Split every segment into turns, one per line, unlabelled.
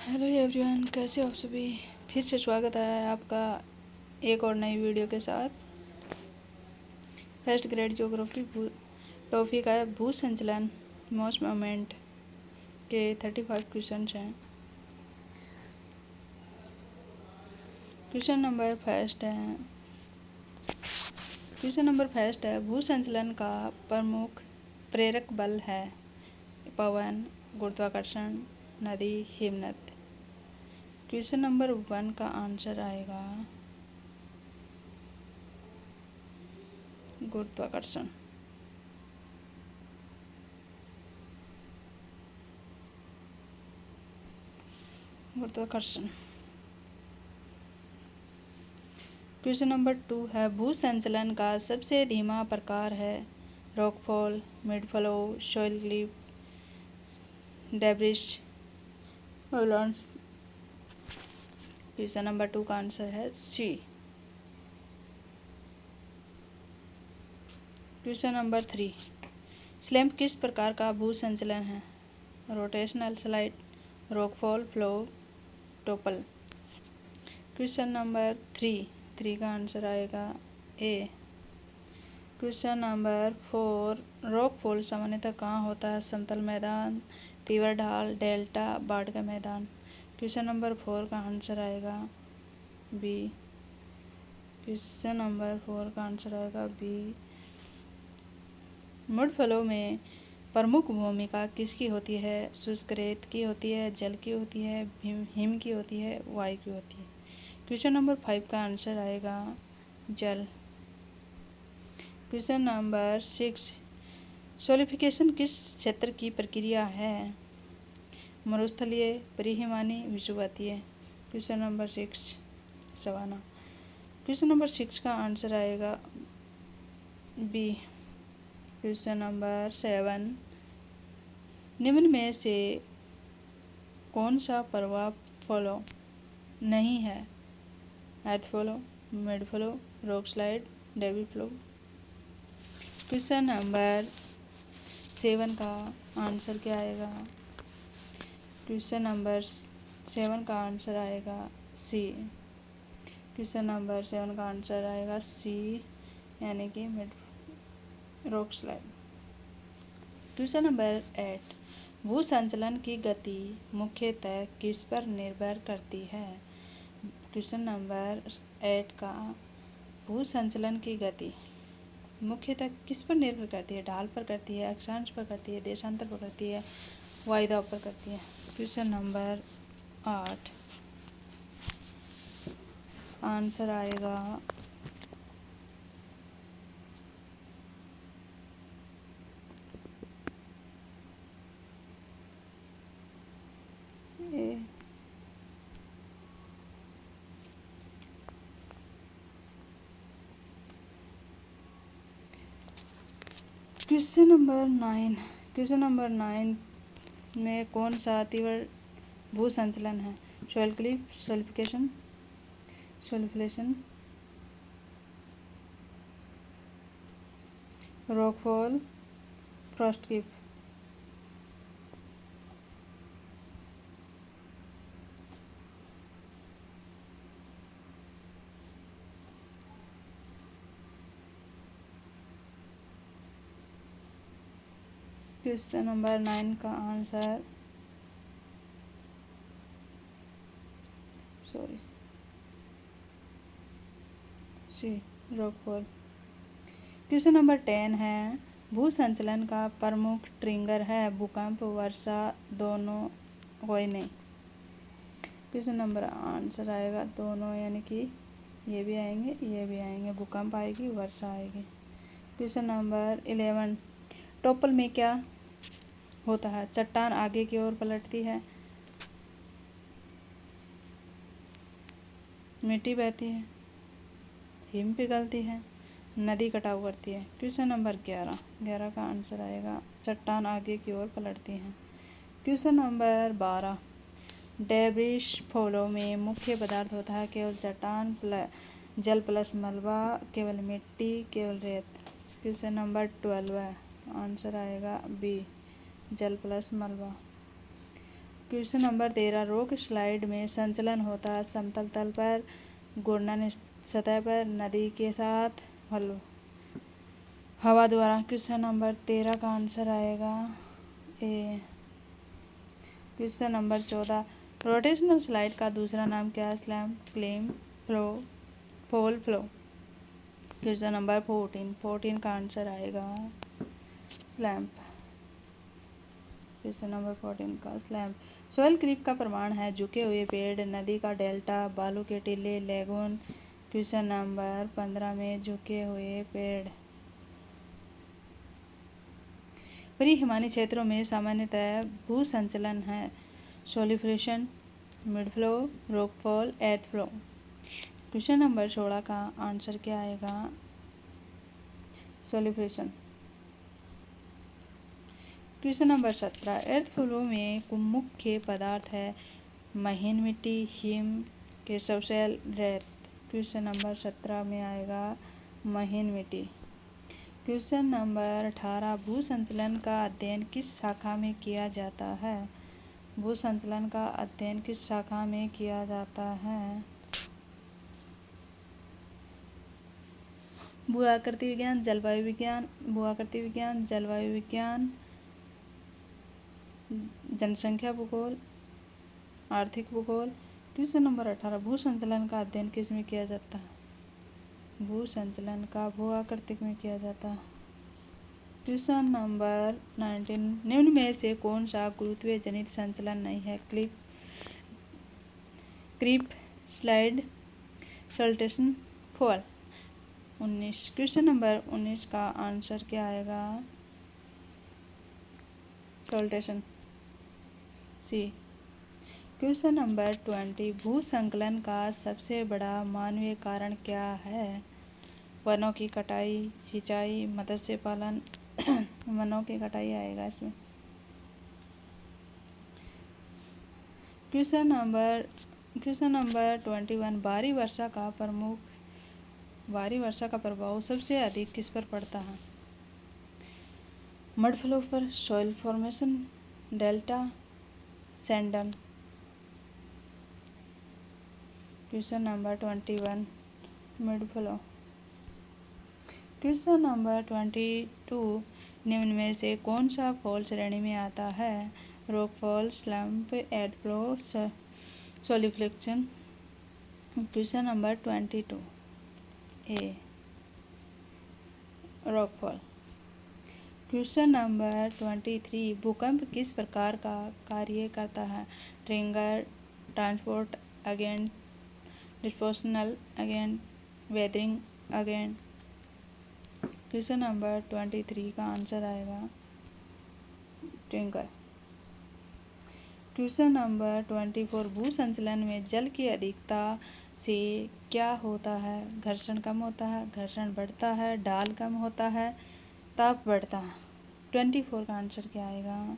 Hello everyone, कैसे हो आप सभी। फिर से स्वागत है आपका एक और नई वीडियो के साथ। फर्स्ट ग्रेड ज्योग्राफी टॉपिक है भू संचलन मोस्ट मोमेंट के 35 क्वेश्चन हैं। क्वेश्चन नंबर फर्स्ट है भू संचलन का प्रमुख प्रेरक बल है पवन, गुरुत्वाकर्षण, नदी, हिमनद। क्वेश्चन नंबर 1 का आंसर आएगा गुरुत्वाकर्षण। क्वेश्चन नंबर 2 है भू संचलन का सबसे धीमा प्रकार है rockfall, mudflow, soil creep, debris, avalanche. Question number 2 का आंसर है सी। क्वेश्चन नंबर 3 स्लैम्प किस प्रकार का भू संचलन है rotational, slide, rockfall, flow, topple. Question number 3 का आंसर आएगा ए। क्वेश्चन नंबर 4 रॉकफॉल सामान्यतः कहाँ होता है समतल मैदान, तीव्र ढाल, डेल्टा, बाढ़ का मैदान। क्वेश्चन नंबर 4 का आंसर आएगा बी। क्वेश्चन नंबर 4 का आंसर आएगा बी। मुडफ्लो में प्रमुख भूमिका किसकी होती है शुष्क रेत की होती है, जल की होती है, हिम की होती है, वायु की होती है। क्वेश्चन नंबर 5 का आंसर आएगा जल। क्वेश्चन नंबर 6 सोलिफिकेशन किस क्षेत्र की प्रक्रिया है मरुस्थलीय, परिहिमानी, विषुवतीय। Question number 6 savanna. Question number 6 का आंसर आएगा बी। क्वेश्चन नंबर 7 निम्न में से कौन सा प्रभाव फॉलो नहीं है earth flow, mud flow, rock slide, debris flow. Question number 7 का आंसर क्या आएगा क्वेश्चन नंबर 7 का आंसर आएगा सी। क्वेश्चन नंबर 7 का आंसर आएगा सी यानी कि mid rock slide. Question number 8 भू संचलन की गति मुख्यतः किस पर निर्भर करती है क्वेश्चन नंबर 8 का भू संचलन की गति मुख्यतः किस पर निर्भर करती है ढाल पर करती है, अक्षांश पर करती है, देशांतर पर करती है, वायुदाब पर करती है। क्वेश्चन नंबर 8 आंसर आएगा ए। क्वेश्चन नंबर 9 में कौन सा तीव्र भू संचलन है soil cliff, solifluction, rockfall, frost cliff. Question number 9 का answer C rockfall. Question number 10 है भू संचलन का प्रमुख ट्रिगर है भूकंप, वर्षा, दोनों, कोई नहीं। क्वेश्चन नंबर आंसर आएगा दोनों यानी कि ये भी आएंगे, भूकंप आएगी, वर्षा आएगी। क्वेश्चन नंबर 11 टोपल में क्या होता है चट्टान आगे की ओर पलटती है, मिट्टी बहती है, हिम पिघलती है, नदी कटाव करती है। क्वेश्चन नंबर 11 का आंसर आएगा चट्टान आगे की ओर पलटती हैं। क्वेश्चन नंबर 12 डेब्रिस फॉलो में मुख्य पदार्थ होता है केवल चट्टान, जल प्लस मलबा, केवल मिट्टी, केवल रेत। क्वेश्चन नंबर 12 आंसर आएगा बी जल प्लस मलबा। क्वेश्चन नंबर 13, रॉक स्लाइड में संचलन होता है समतल तल पर, घूर्णन सतह पर, नदी के साथ, हवा द्वारा। क्वेश्चन नंबर 13 का आंसर आएगा ए। क्वेश्चन नंबर 14, रोटेशनल स्लाइड का दूसरा नाम क्या है? स्लैम्प, claim, flow, fall flow. Question number 14 का आंसर आएगा स्लैम्प। क्वेश्चन नंबर 14 का स्लैम्प। सॉइल क्रीप का प्रमाण है झुके हुए पेड़, नदी का डेल्टा, बालू के टीले, लेगून। क्वेश्चन नंबर 15 में झुके हुए पेड़। परिहिमानी क्षेत्रों में सामान्यतः भू संचलन है solifluction, mud flow, rockfall, earth flow. Question number 16 का आंसर क्या आएगा? Solifluction. Question number 17, earth flow में मुख्य पदार्थ है महीन मिट्टी, हिम, केशव शैल, रेत। क्वेश्चन नंबर 17 में आएगा महीन मिट्टी। क्वेश्चन नंबर 18, भू संचलन का अध्ययन किस शाखा में किया जाता है? भू संचलन का अध्ययन किस शाखा में किया जाता है? भू आकृति विज्ञान, जलवायु विज्ञान, भू आकृति विज्ञान, जलवायु विज्ञान, जनसंख्या भूगोल, आर्थिक भूगोल। क्वेश्चन नंबर 18, भू संचलन का अध्ययन किस में किया जाता है? भू संचलन का भू आकृतिक में किया जाता है। क्वेश्चन नंबर 19, निम्न में से कौन सा गुरुत्वीय जनित संचलन नहीं है? Creep, slide, saltation, fall. 19। Question number 19 का आंसर क्या आएगा? सल्टेशन, सी। क्वेश्चन नंबर 20, भू संकलन का सबसे बड़ा मानवीय कारण क्या है? वनों की कटाई, सिंचाई, मत्स्य पालन। वनों की कटाई आएगा इसमें। क्वेश्चन नंबर 21, भारी वर्षा का प्रभाव सबसे अधिक किस पर पड़ता है? मड फ्लो पर, सॉइल फॉर्मेशन, डेल्टा, सैंडन। Question number 21, mud flow. Question number 22, निम्न में से कौन सा फॉल श्रेणी में आता है? Rockfall, slump, earth flow, solifluction. Question number 22, A, rockfall. Question number 23, भूकंप किस प्रकार का कार्य करता है? Trigger, transport agent, disposal agent, weathering agent. Question number 23 का आंसर आएगा ट्रिगर। क्वेश्चन नंबर 24, भू संचलन में जल की अधिकता से क्या होता है? घर्षण कम होता है, घर्षण बढ़ता है, ढाल कम होता है, ताप बढ़ता है। 24 का आंसर क्या आएगा?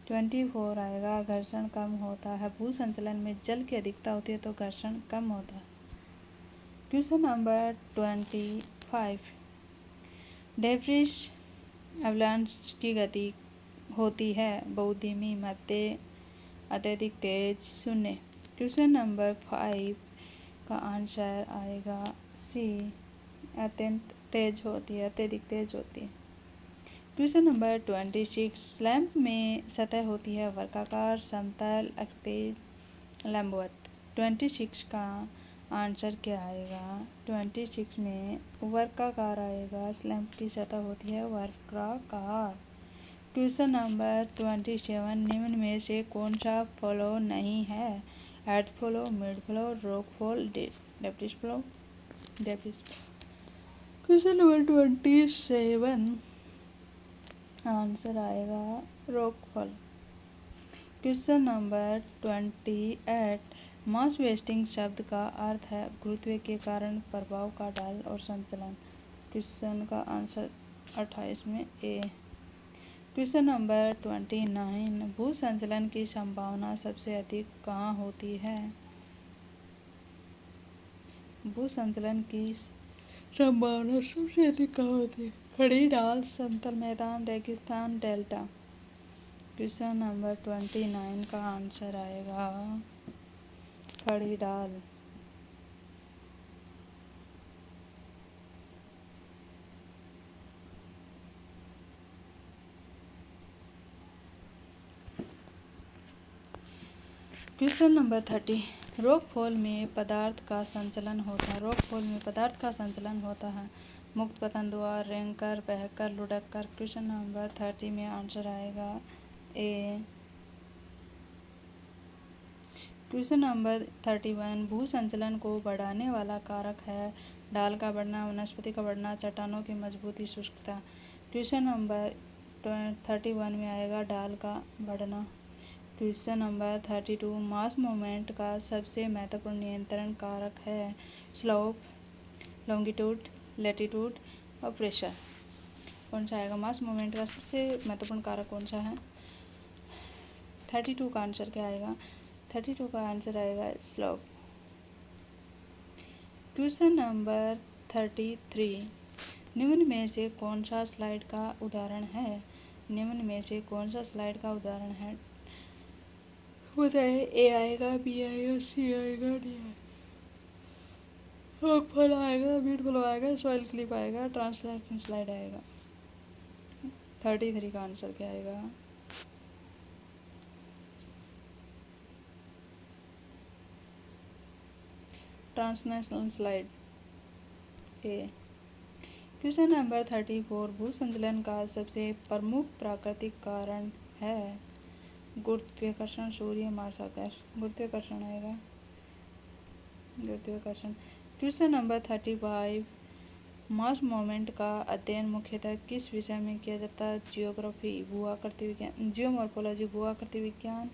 24 आएगा घर्षण कम होता है। भू संचलन में जल की अधिकता होती है तो घर्षण कम होता है। क्वेश्चन नंबर 25, डेब्रिस अवलांच की गति होती है बहुत धीमी, मध्य, अत्यधिक तेज, शून्य। क्वेश्चन नंबर 5 का आंसर आएगा सी, अत्यंत तेज होती है, अत्यधिक तेज होती है। क्वेश्चन नंबर 26, स्लैम्प में सतह होती है वर्गाकार, समतल, क्षैतिज, लंबवत। 26 का आंसर क्या आएगा? 26 में वर्गाकार आएगा। स्लैम्प की सतह होती है वर्गाकार। क्वेश्चन नंबर 27, निम्न में से कौन सा फ्लो नहीं है? Earth flow, mud flow, rock fall, debris flow. Question number 27 answer आएगा rock fall. Question number 28, mass wasting शब्द का अर्थ है गुरुत्व के कारण प्रभाव का ढाल और संचलन। क्वेश्चन का आंसर 28 में ए। क्वेश्चन नंबर 29, भू संचलन की संभावना सबसे अधिक कहाँ होती है? भू संचलन की संभावना सबसे अधिक कहाँ होती है? खड़ी ढाल, समतल मैदान, रेगिस्तान, डेल्टा। क्वेश्चन नंबर 29 का आंसर आएगा खड़ी डाल। क्वेश्चन नंबर 30, रोकफॉल में पदार्थ का संचलन होता है। रोकफॉल में पदार्थ का संचलन होता है। मुक्त पतन द्वार, रेंकर, बहकर, लुढ़ककर। क्वेश्चन नंबर 30 में आंसर आएगा ए। क्वेश्चन नंबर 31, भू संचलन को बढ़ाने वाला कारक है। डाल का बढ़ना, वनस्पति का बढ़ना, चट्टानों की मजबूती, शुष्कता। क्वेश्चन नंबर 31 में आएगा डाल का बढ़ना। क्वेश्चन नंबर 32, मास मूवमेंट का सबसे महत्वपूर्ण नियंत्रण कारक है। स्लोप, लॉन्गिट्यूड, लैटिट्यूड और प्रेशर। कौन सा आएगा? मास मूवमेंट का सबसे महत्वपूर्ण कारक कौन सा है? 32 का आंसर क्या आएगा? 32 का आंसर आएगा स्लोप। क्वेश्चन नंबर 33, निम्न में से कौन सा स्लाइड का उदाहरण है? निम्न में से कौन सा स्लाइड का उदाहरण है? बताइए। ए आएगा, बी आएगा, सी आएगा, डी आएगा, फल आएगा, बीट फ्लो आएगा, सॉइल क्लिप आएगा, ट्रांसलेशन स्लाइड आएगा। 33 का आंसर क्या आएगा? ट्रांसलेशन स्लाइड ए। क्वेश्चन नंबर 34, भू संचलन का सबसे प्रमुख प्राकृतिक कारण है। गुरुत्वाकर्षण, सूर्य, महासागर। गुरुत्वाकर्षण आएगा, गुरुत्वाकर्षण। क्वेश्चन नंबर 35, मास मोमेंट का अध्ययन मुख्यतः किस विषय में किया जाता है? जियोग्राफी, भू आकृति विज्ञान, जियोमॉर्फोलॉजी, भू आकृति विज्ञान,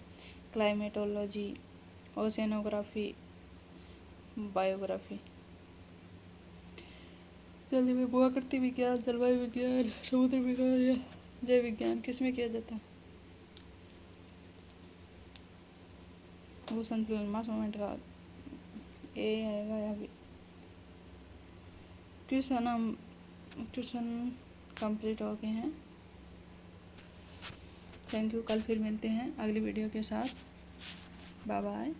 क्लाइमेटोलॉजी, ओशियनोग्राफी, बायोग्राफी। जल्दी में, भू आकृति विज्ञान, जलवायु विज्ञान, समुद्र विज्ञान या जैव विज्ञान, किस में किया जाता है? भू संचलन, मास मोमेंट का ए आएगा या बी? क्वेश्चन कंप्लीट हो गए हैं। Thank you. कल फिर मिलते हैं अगली वीडियो के साथ। Bye bye.